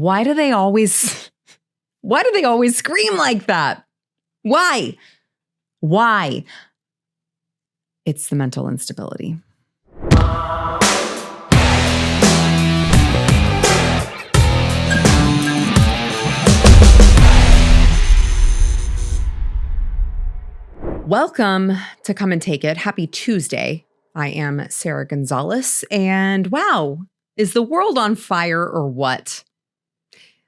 Why do they always scream like that? Why? It's the mental instability. Welcome to Come and Take It. Happy Tuesday. I am Sara Gonzales, and wow, is the world on fire or what?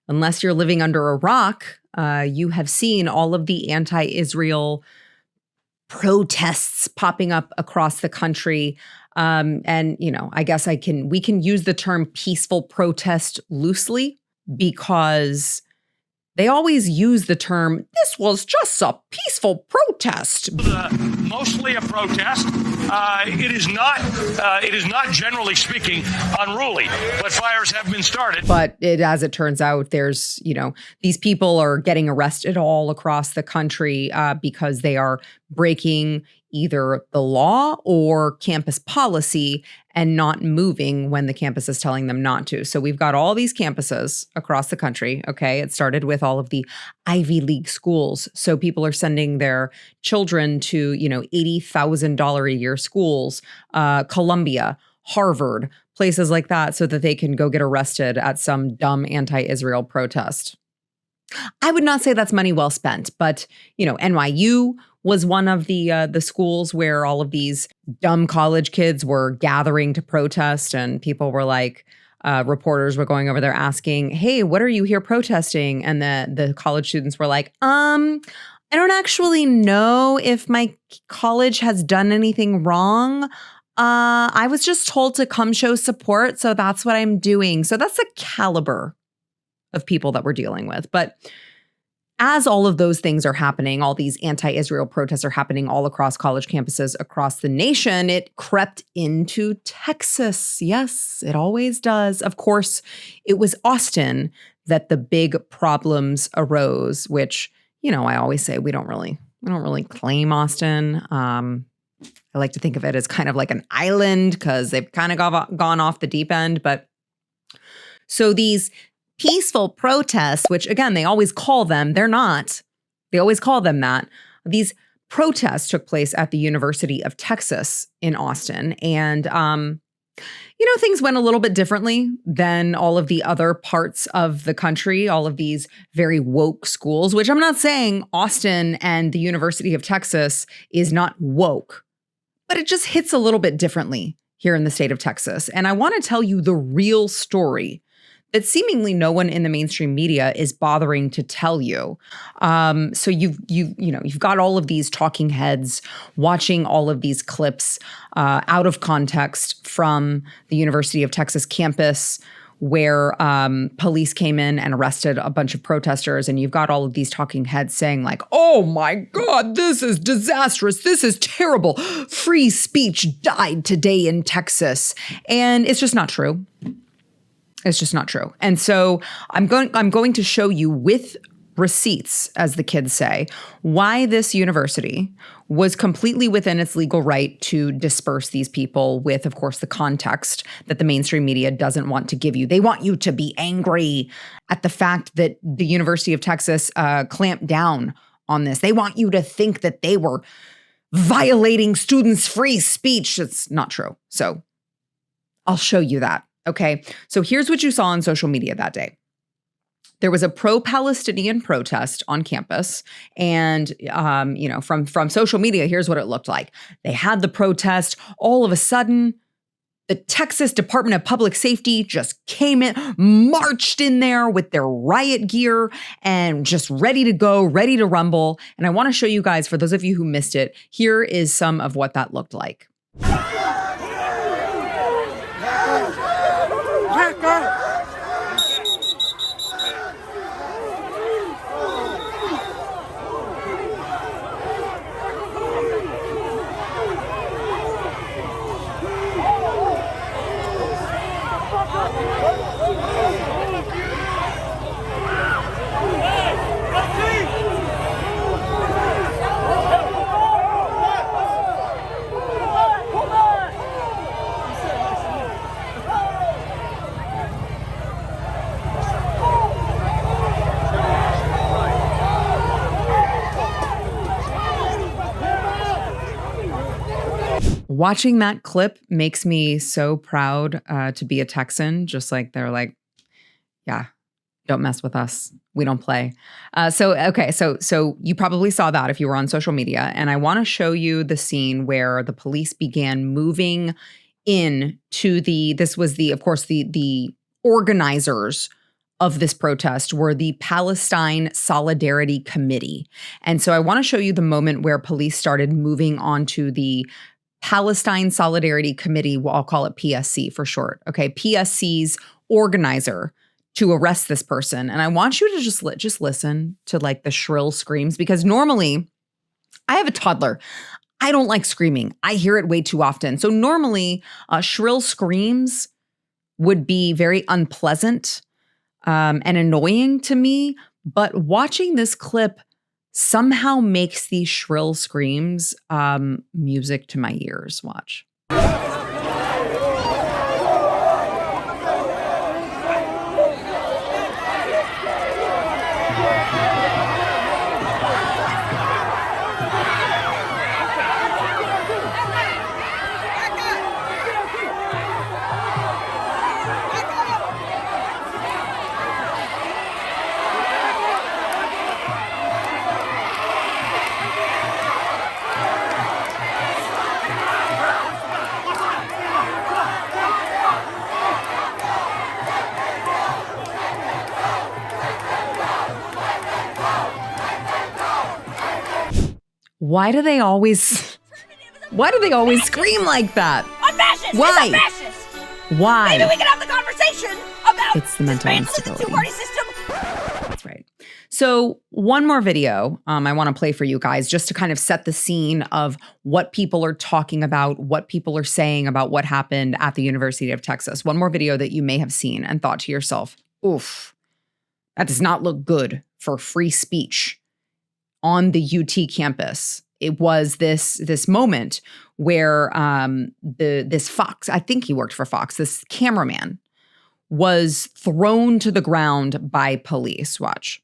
Unless you're living under a rock, you have seen all of the anti-Israel protests popping up across the country. And, you know, I guess we can use the term peaceful protest loosely because they always use the term, this was just a peaceful protest. Mostly a protest. It is not generally speaking unruly, but fires have been started. But as it turns out, there's, these people are getting arrested all across the country because they are breaking either the law or campus policy and not moving when the campus is telling them not to. So we've got all these campuses across the country, okay? It started with all of the Ivy League schools. So people are sending their children to, $80,000 a year schools, Columbia, Harvard, places like that, so that they can go get arrested at some dumb anti-Israel protest. I would not say that's money well spent, but, NYU was one of the schools where all of these dumb college kids were gathering to protest, and people were like, reporters were going over there asking, hey, what are you here protesting? And the college students were like, I don't actually know if my college has done anything wrong. I was just told to come show support, so that's what I'm doing. So that's the caliber of people that we're dealing with. But as all of those things are happening, all these anti-Israel protests are happening all across college campuses across the nation, it crept into Texas. Yes, it always does. Of course, it was Austin that the big problems arose, which, I always say we don't really claim Austin. I like to think of it as kind of like an island because they've kind of gone off the deep end. But so these peaceful protests, which again, they always call them, they're not. They always call them that. These protests took place at the University of Texas in Austin. And, things went a little bit differently than all of the other parts of the country, all of these very woke schools, which I'm not saying Austin and the University of Texas is not woke, but it just hits a little bit differently here in the state of Texas. And I want to tell you the real story that seemingly no one in the mainstream media is bothering to tell you. So you've got all of these talking heads watching all of these clips out of context from the University of Texas campus where police came in and arrested a bunch of protesters. And you've got all of these talking heads saying like, oh my God, this is disastrous. This is terrible. Free speech died today in Texas. And it's just not true. It's just not true. And so I'm going to show you with receipts, as the kids say, why this university was completely within its legal right to disperse these people with, of course, the context that the mainstream media doesn't want to give you. They want you to be angry at the fact that the University of Texas clamped down on this. They want you to think that they were violating students' free speech. It's not true. So I'll show you that. Okay, so here's what you saw on social media that day. There was a pro-Palestinian protest on campus, and from social media, here's what it looked like. They had the protest. All of a sudden, the Texas Department of Public Safety just came in, marched in there with their riot gear, and just ready to go, ready to rumble. And I want to show you guys, for those of you who missed it, here is some of what that looked like. Watching that clip makes me so proud to be a Texan. Just like they're like, yeah, don't mess with us. We don't play. So you probably saw that if you were on social media. And I want to show you the scene where the police began moving in to this was of course, the organizers of this protest were the Palestine Solidarity Committee. And so I want to show you the moment where police started moving onto the Palestine Solidarity Committee. Well, I'll call it PSC for short. Okay, PSC's organizer to arrest this person. And I want you to just listen to like the shrill screams, because normally I have a toddler. I don't like screaming. I hear it way too often. So normally shrill screams would be very unpleasant and annoying to me. But watching this clip somehow makes these shrill screams music to my ears. Watch. Why do they always scream like that? A fascist! Why? It's a fascist! Why? Maybe we can have the conversation about It's the mental dismantling instability. the two-party system. That's right. So one more video I want to play for you guys, just to kind of set the scene of what people are talking about, what people are saying about what happened at the University of Texas. One more video that you may have seen and thought to yourself, oof, that does not look good for free speech on the UT campus. It was this moment where this Fox, I think he worked for Fox, this cameraman was thrown to the ground by police. Watch.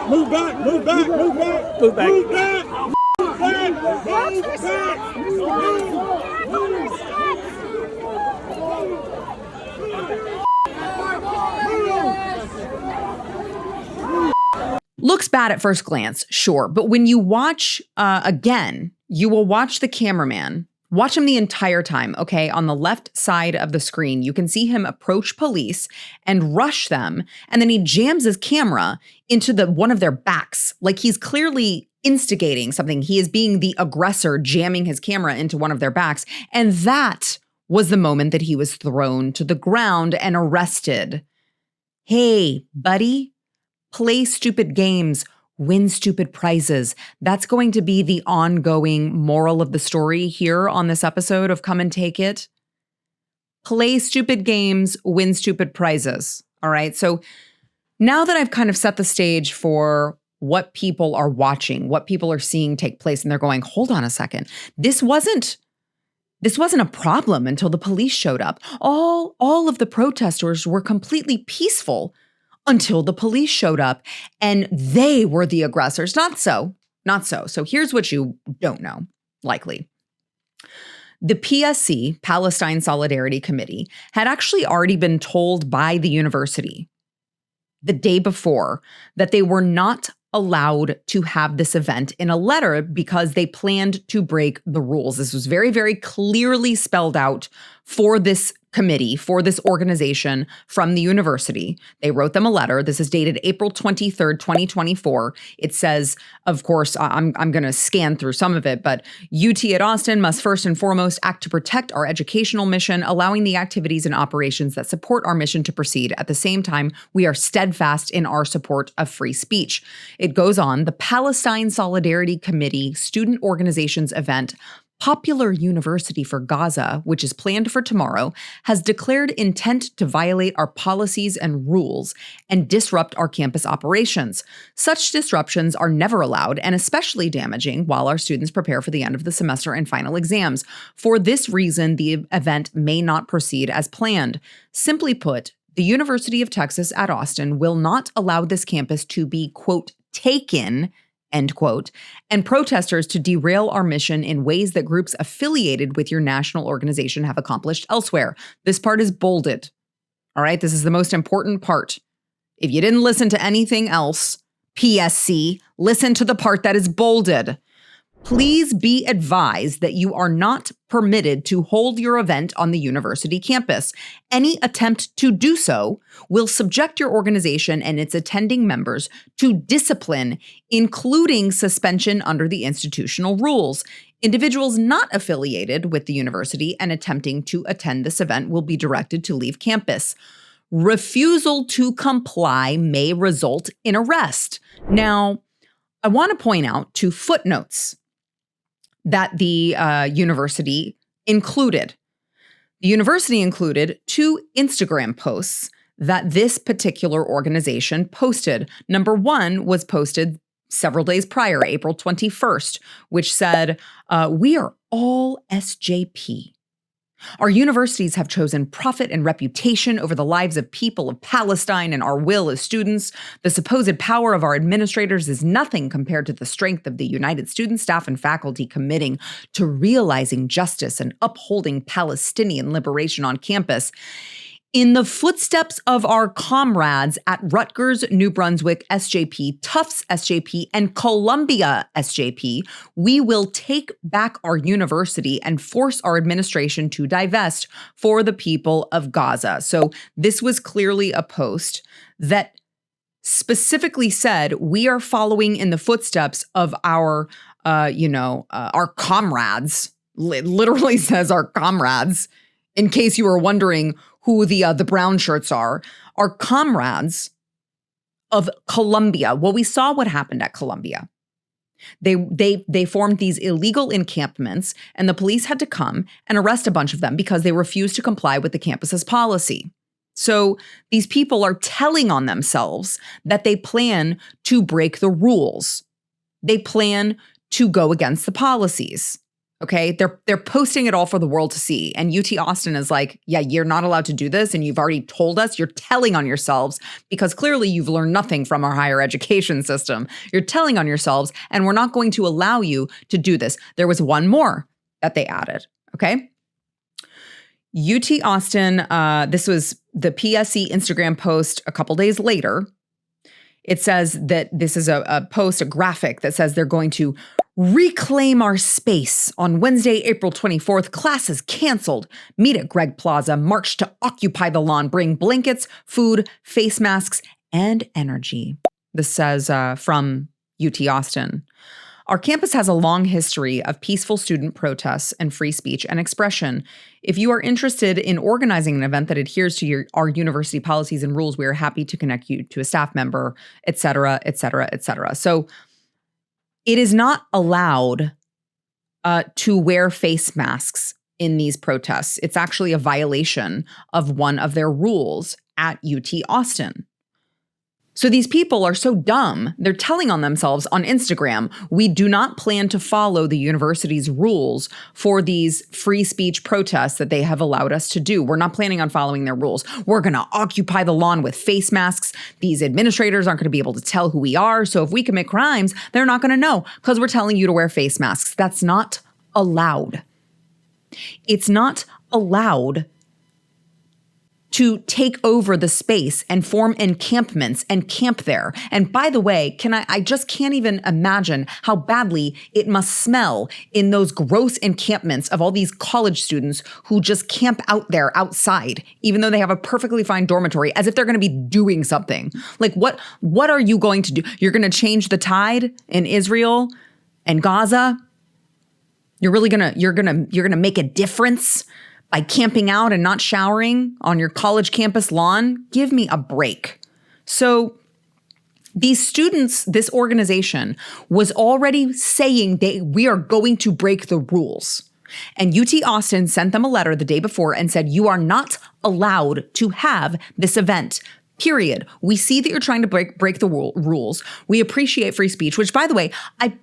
Move back. Looks bad at first glance, sure. But when you watch again, you will watch the cameraman. Watch him the entire time, okay? On the left side of the screen, you can see him approach police and rush them. And then he jams his camera into one of their backs. Like he's clearly instigating something. He is being the aggressor, jamming his camera into one of their backs. And that was the moment that he was thrown to the ground and arrested. Hey, buddy, play stupid games. Win stupid prizes. That's going to be the ongoing moral of the story here on this episode of Come and Take It. Play stupid games, win stupid prizes. All right. So now that I've kind of set the stage for what people are watching, what people are seeing take place, and they're going, hold on a second. This wasn't a problem until the police showed up. All of the protesters were completely peaceful until the police showed up, and they were the aggressors. Not so. So here's what you don't know, likely. The PSC, Palestine Solidarity Committee, had actually already been told by the university the day before that they were not allowed to have this event in a letter because they planned to break the rules. This was very, very clearly spelled out for this committee, for this organization from the university. They wrote them a letter. This is dated April 23rd, 2024. It says, of course, I'm going to scan through some of it, but UT at Austin must first and foremost act to protect our educational mission, allowing the activities and operations that support our mission to proceed. At the same time, we are steadfast in our support of free speech. It goes on, the Palestine Solidarity Committee student organizations event Popular University for Gaza, which is planned for tomorrow, has declared intent to violate our policies and rules and disrupt our campus operations. Such disruptions are never allowed and especially damaging while our students prepare for the end of the semester and final exams. For this reason, the event may not proceed as planned. Simply put, the University of Texas at Austin will not allow this campus to be, quote, taken, end quote, and protesters to derail our mission in ways that groups affiliated with your national organization have accomplished elsewhere. This part is bolded. All right, this is the most important part. If you didn't listen to anything else, PSC, listen to the part that is bolded. Please be advised that you are not permitted to hold your event on the university campus. Any attempt to do so will subject your organization and its attending members to discipline, including suspension under the institutional rules. Individuals not affiliated with the university and attempting to attend this event will be directed to leave campus. Refusal to comply may result in arrest. Now, I want to point out two footnotes that the university included. The university included two Instagram posts that this particular organization posted. Number one was posted several days prior, April 21st, which said, "We are all SJP. Our universities have chosen profit and reputation over the lives of people of Palestine and our will as students. The supposed power of our administrators is nothing compared to the strength of the united student, staff, and faculty committing to realizing justice and upholding Palestinian liberation on campus. In the footsteps of our comrades at Rutgers, New Brunswick, SJP, Tufts, SJP, and Columbia, SJP, we will take back our university and force our administration to divest for the people of Gaza." So this was clearly a post that specifically said, we are following in the footsteps of our comrades. It literally says our comrades, in case you were wondering who the brown shirts are comrades of Columbia. Well, we saw what happened at Columbia. They formed these illegal encampments, and the police had to come and arrest a bunch of them because they refused to comply with the campus's policy. So these people are telling on themselves that they plan to break the rules. They plan to go against the policies. Okay, they're posting it all for the world to see. And UT Austin is like, yeah, you're not allowed to do this. And you've already told us. You're telling on yourselves because clearly you've learned nothing from our higher education system. You're telling on yourselves, and we're not going to allow you to do this. There was one more that they added. Okay. UT Austin, this was the PSC Instagram post a couple days later. It says that this is a post, a graphic that says they're going to reclaim our space. On Wednesday, April 24th, classes canceled. Meet at Greg Plaza, march to occupy the lawn, bring blankets, food, face masks, and energy. This says from UT Austin. Our campus has a long history of peaceful student protests and free speech and expression. If you are interested in organizing an event that adheres to our university policies and rules, we are happy to connect you to a staff member, et cetera, et cetera, et cetera. So it is not allowed to wear face masks in these protests. It's actually a violation of one of their rules at UT Austin. So these people are so dumb, they're telling on themselves on Instagram, we do not plan to follow the university's rules for these free speech protests that they have allowed us to do. We're not planning on following their rules. We're going to occupy the lawn with face masks. These administrators aren't going to be able to tell who we are. So if we commit crimes, they're not going to know because we're telling you to wear face masks. That's not allowed. It's not allowed to take over the space and form encampments and camp there. And by the way, I just can't even imagine how badly it must smell in those gross encampments of all these college students who just camp out there outside, even though they have a perfectly fine dormitory, as if they're going to be doing something. Like what are you going to do? You're going to change the tide in Israel and Gaza? You're going to make a difference by camping out and not showering on your college campus lawn? Give me a break. So these students, this organization was already saying we are going to break the rules. And UT Austin sent them a letter the day before and said, you are not allowed to have this event. Period. We see that you're trying to break the rules. We appreciate free speech, which, by the way,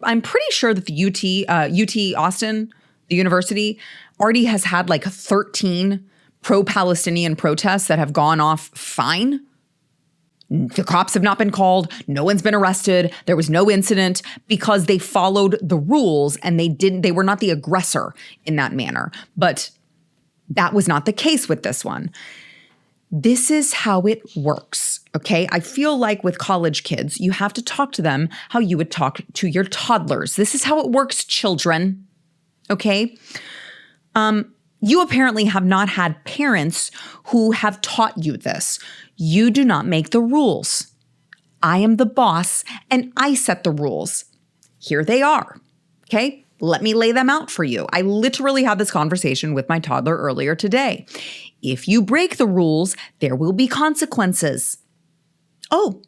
I'm pretty sure that the UT Austin, the university, already has had like 13 pro-Palestinian protests that have gone off fine. The cops have not been called. No one's been arrested. There was no incident because they followed the rules and they were not the aggressor in that manner. But that was not the case with this one. This is how it works, okay? I feel like with college kids, you have to talk to them how you would talk to your toddlers. This is how it works, children, okay? You apparently have not had parents who have taught you this. You do not make the rules. I am the boss and I set the rules. Here they are, okay? Let me lay them out for you. I literally had this conversation with my toddler earlier today. If you break the rules, there will be consequences. Oh,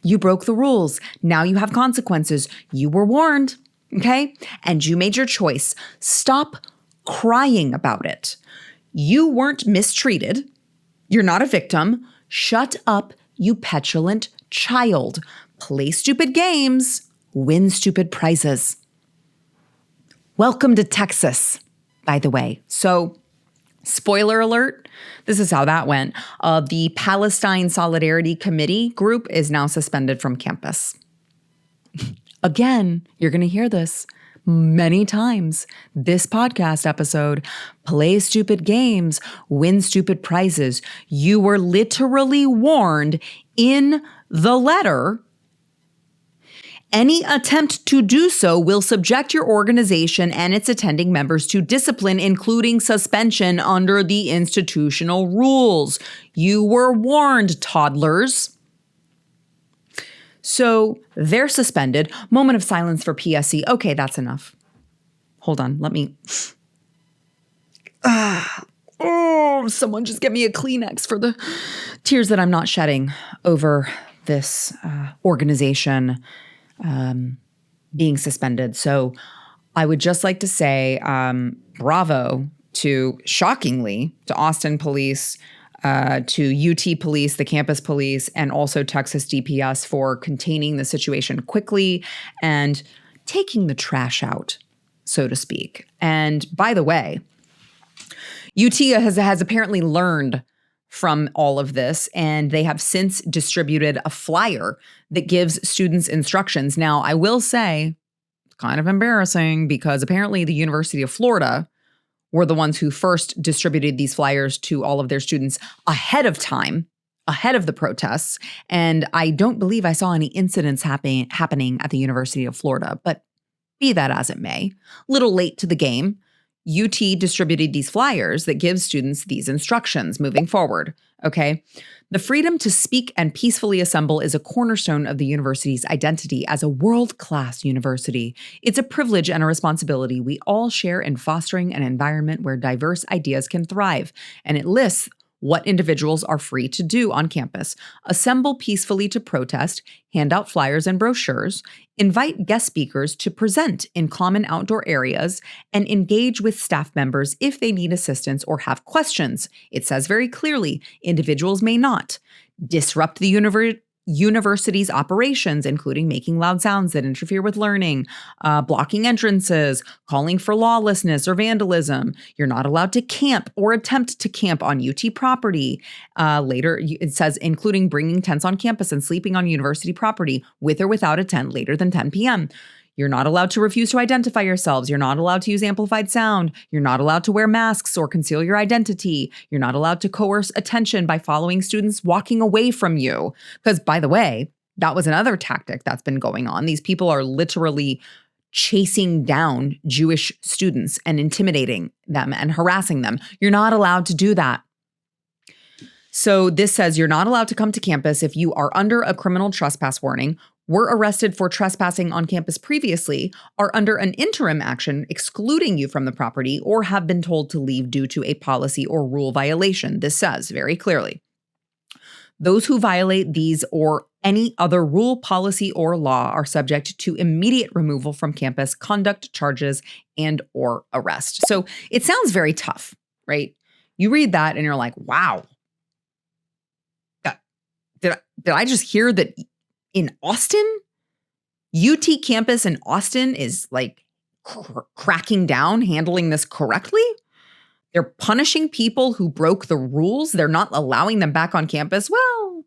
you broke the rules. Now you have consequences. You were warned, okay? And you made your choice. Stop crying about it. You weren't mistreated. You're not a victim. Shut up, you petulant child. Play stupid games. Win stupid prizes. Welcome to Texas, by the way. So, spoiler alert, this is how that went. The Palestine Solidarity Committee group is now suspended from campus. Again, you're going to hear this many times. This podcast episode, play stupid games, win stupid prizes. You were literally warned in the letter. Any attempt to do so will subject your organization and its attending members to discipline, including suspension under the institutional rules. You were warned, toddlers. So they're suspended. Moment of silence for PSC. Okay, that's enough. Hold on, let me... someone just get me a Kleenex for the tears that I'm not shedding over this organization being suspended. So I would just like to say bravo shockingly, to Austin police, to UT police, the campus police, and also Texas DPS for containing the situation quickly and taking the trash out, so to speak. And by the way, UT has apparently learned from all of this, and they have since distributed a flyer that gives students instructions. Now, I will say, it's kind of embarrassing because apparently the University of Florida were the ones who first distributed these flyers to all of their students ahead of time, ahead of the protests. And I don't believe I saw any incidents happening at the University of Florida, but be that as it may, little late to the game. UT distributed these flyers that give students these instructions moving forward, okay? The freedom to speak and peacefully assemble is a cornerstone of the university's identity as a world-class university. It's a privilege and a responsibility we all share in fostering an environment where diverse ideas can thrive, and it lists what individuals are free to do on campus: assemble peacefully to protest, hand out flyers and brochures, invite guest speakers to present in common outdoor areas, and engage with staff members if they need assistance or have questions. It says very clearly, individuals may not disrupt the university's operations, including making loud sounds that interfere with learning, blocking entrances, calling for lawlessness or vandalism. You're not allowed to camp or attempt to camp on UT property. Later, it says, including bringing tents on campus and sleeping on university property with or without a tent later than 10 p.m. You're not allowed to refuse to identify yourselves. You're not allowed to use amplified sound. You're not allowed to wear masks or conceal your identity. You're not allowed to coerce attention by following students walking away from you. Because, by the way, that was another tactic that's been going on. These people are literally chasing down Jewish students and intimidating them and harassing them. You're not allowed to do that. So this says you're not allowed to come to campus if you are under a criminal trespass warning, were arrested for trespassing on campus previously, are under an interim action excluding you from the property, or have been told to leave due to a policy or rule violation. This says very clearly. Those who violate these or any other rule, policy, or law are subject to immediate removal from campus, conduct charges, and or arrest. So it sounds very tough, right? You read that and you're like, wow. Did I just hear that in Austin, UT campus in Austin is like cracking down, handling this correctly? They're punishing people who broke the rules. They're not allowing them back on campus. Well,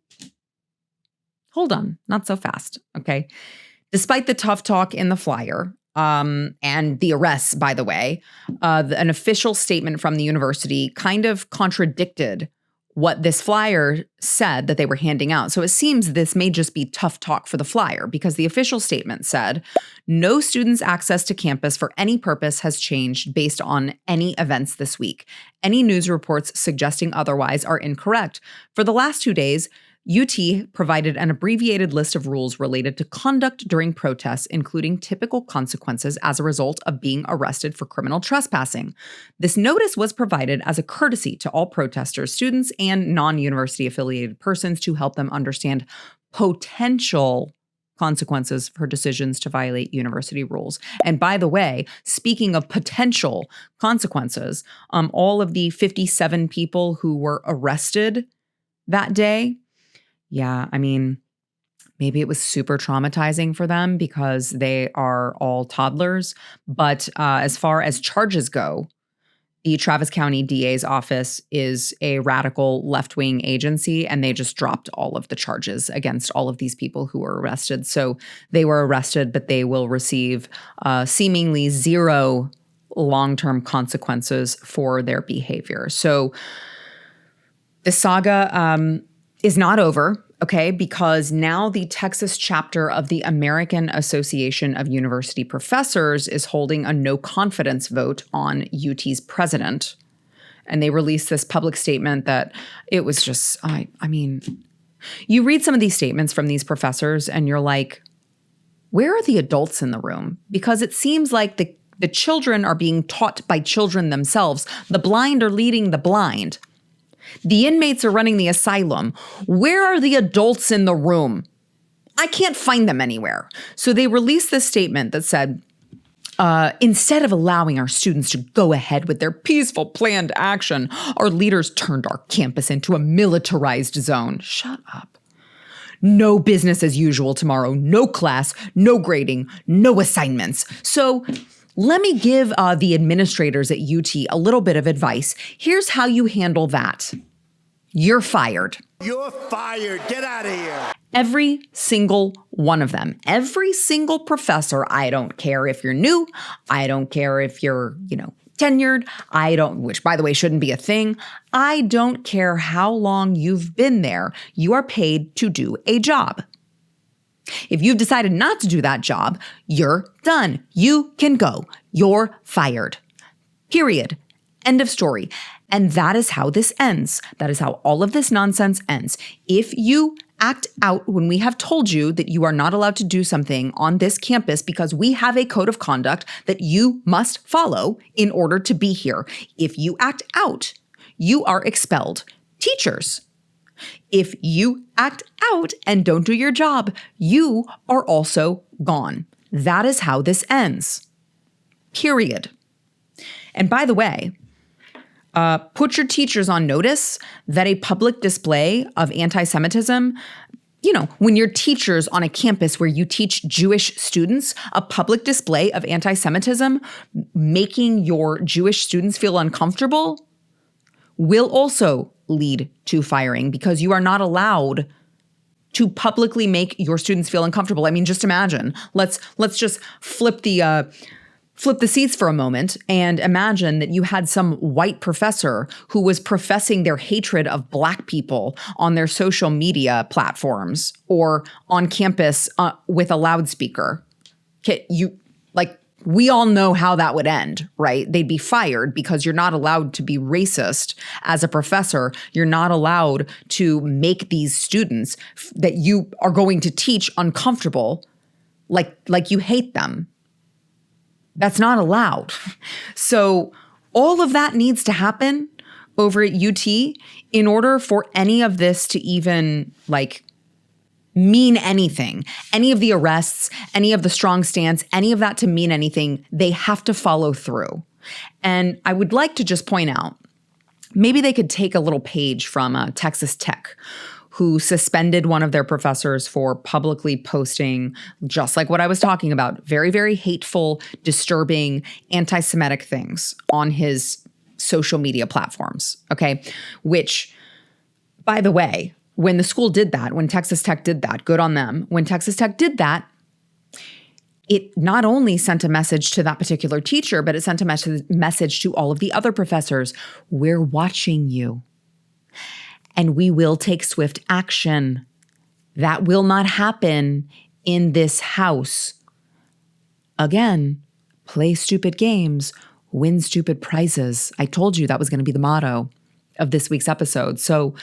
hold on, not so fast, okay? Despite the tough talk in the flyer and the arrests, by the way, an official statement from the university kind of contradicted what this flyer said that they were handing out. So it seems this may just be tough talk for the flyer, because the official statement said, no students' access to campus for any purpose has changed based on any events this week. Any news reports suggesting otherwise are incorrect. For the last 2 days, UT provided an abbreviated list of rules related to conduct during protests, including typical consequences as a result of being arrested for criminal trespassing. This notice was provided as a courtesy to all protesters, students, and non-university affiliated persons to help them understand potential consequences for decisions to violate university rules. And by the way, speaking of potential consequences, all of the 57 people who were arrested that day, yeah, I mean, maybe it was super traumatizing for them because they are all toddlers. But as far as charges go, the Travis County DA's office is a radical left-wing agency, and they just dropped all of the charges against all of these people who were arrested. So they were arrested, but they will receive seemingly zero long-term consequences for their behavior. So the saga is not over, okay, because now the Texas chapter of the American Association of University Professors is holding a no confidence vote on UT's president. And they released this public statement that it was just, I mean, you read some of these statements from these professors and you're like, where are the adults in the room? Because it seems like the children are being taught by children themselves. The blind are leading the blind. The inmates are running the asylum. Where are the adults in the room? I can't find them anywhere. So they released this statement that said, instead of allowing our students to go ahead with their peaceful planned action, our leaders turned our campus into a militarized zone. Shut up. No business as usual tomorrow. No class, no grading, no assignments. So let me give the administrators at UT a little bit of advice. Here's how you handle that. You're fired. You're fired. Get out of here. Every single one of them. Every single professor. I don't care if you're new. I don't care if you're, tenured. Which by the way, shouldn't be a thing. I don't care how long you've been there. You are paid to do a job. If you've decided not to do that job, you're done. You can go. You're fired. Period. End of story. And that is how this ends. That is how all of this nonsense ends. If you act out when we have told you that you are not allowed to do something on this campus because we have a code of conduct that you must follow in order to be here, if you act out, you are expelled. Teachers, if you act out and don't do your job, you are also gone. That is how this ends. Period. And by the way, put your teachers on notice that a public display of anti-Semitism, when your teachers on a campus where you teach Jewish students, a public display of anti-Semitism, making your Jewish students feel uncomfortable, will also lead to firing, because you are not allowed to publicly make your students feel uncomfortable. I mean, just imagine. Let's just flip the seats for a moment and imagine that you had some white professor who was professing their hatred of Black people on their social media platforms or on campus with a loudspeaker. We all know how that would end, right? They'd be fired because you're not allowed to be racist as a professor. You're not allowed to make these students that you are going to teach uncomfortable, like you hate them. That's not allowed. So all of that needs to happen over at UT, in order for any of this to even mean anything, any of the arrests, any of the strong stance, any of that to mean anything, they have to follow through. And I would like to just point out, maybe they could take a little page from Texas Tech, who suspended one of their professors for publicly posting, just like what I was talking about, very, very hateful, disturbing, anti-Semitic things on his social media platforms, okay? Which, by the way, when the school did that, when Texas Tech did that, good on them. When Texas Tech did that, it not only sent a message to that particular teacher, but it sent a message to all of the other professors. We're watching you, and we will take swift action. That will not happen in this house. Again, play stupid games, win stupid prizes. I told you that was going to be the motto of this week's episode. So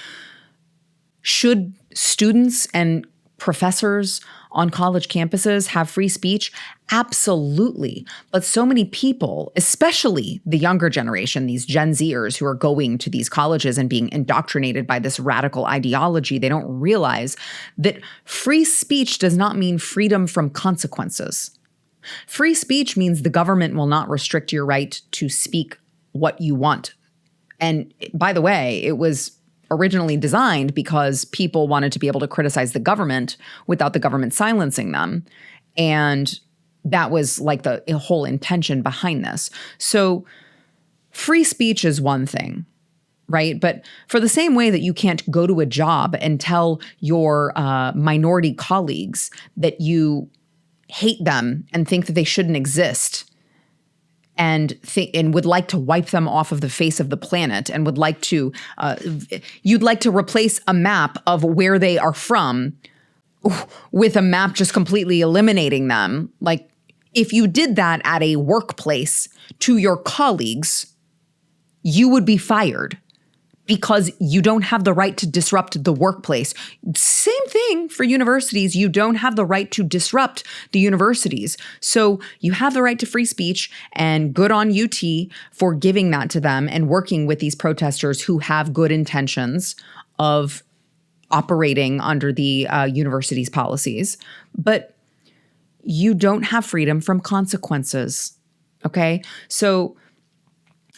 should students and professors on college campuses have free speech? Absolutely. But so many people, especially the younger generation, these Gen Zers who are going to these colleges and being indoctrinated by this radical ideology, they don't realize that free speech does not mean freedom from consequences. Free speech means the government will not restrict your right to speak what you want. And by the way, it was originally designed because people wanted to be able to criticize the government without the government silencing them. And that was the whole intention behind this. So free speech is one thing, right? But for the same way that you can't go to a job and tell your minority colleagues that you hate them and think that they shouldn't exist, and would like to wipe them off of the face of the planet, and would like to, you'd like to replace a map of where they are from with a map just completely eliminating them. If you did that at a workplace to your colleagues, you would be fired because you don't have the right to disrupt the workplace. Same thing for universities. You don't have the right to disrupt the universities. So you have the right to free speech, and good on UT for giving that to them and working with these protesters who have good intentions of operating under the university's policies. But you don't have freedom from consequences, okay? So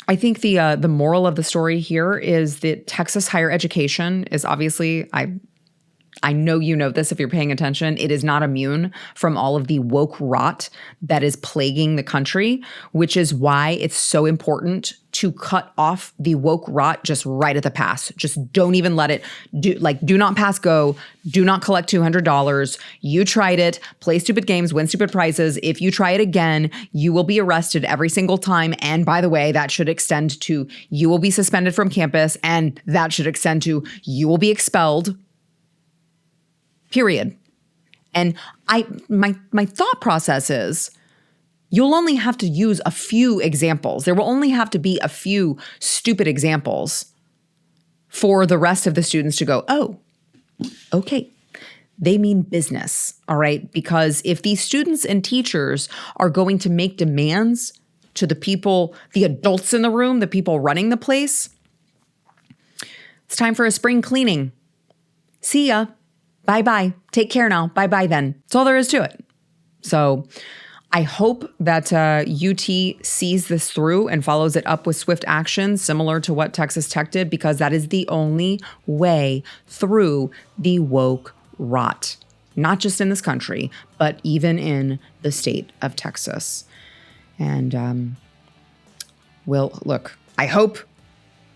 I think the moral of the story here is that Texas higher education is obviously, I know you know this if you're paying attention, it is not immune from all of the woke rot that is plaguing the country, which is why it's so important to cut off the woke rot just right at the pass. Just don't even let it do not pass go. Do not collect $200. You tried it. Play stupid games, win stupid prizes. If you try it again, you will be arrested every single time. And by the way, that should extend to you will be suspended from campus, and that should extend to you will be expelled. Period. And my thought process is you'll only have to use a few examples. There will only have to be a few stupid examples for the rest of the students to go, oh, okay, they mean business, all right? Because if these students and teachers are going to make demands to the people, the adults in the room, the people running the place, it's time for a spring cleaning. See ya. Bye-bye. Take care now. Bye-bye then. That's all there is to it. So I hope that UT sees this through and follows it up with swift action, similar to what Texas Tech did, because that is the only way through the woke rot, not just in this country, but even in the state of Texas. And look, I hope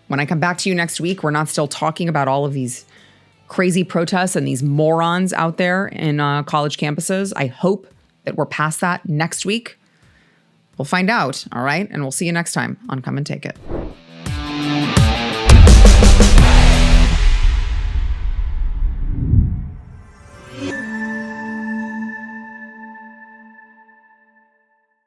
when I come back to you next week, we're not still talking about all of these crazy protests and these morons out there in college campuses. I hope that we're past that next week. We'll find out, all right? And we'll see you next time on Come and Take It.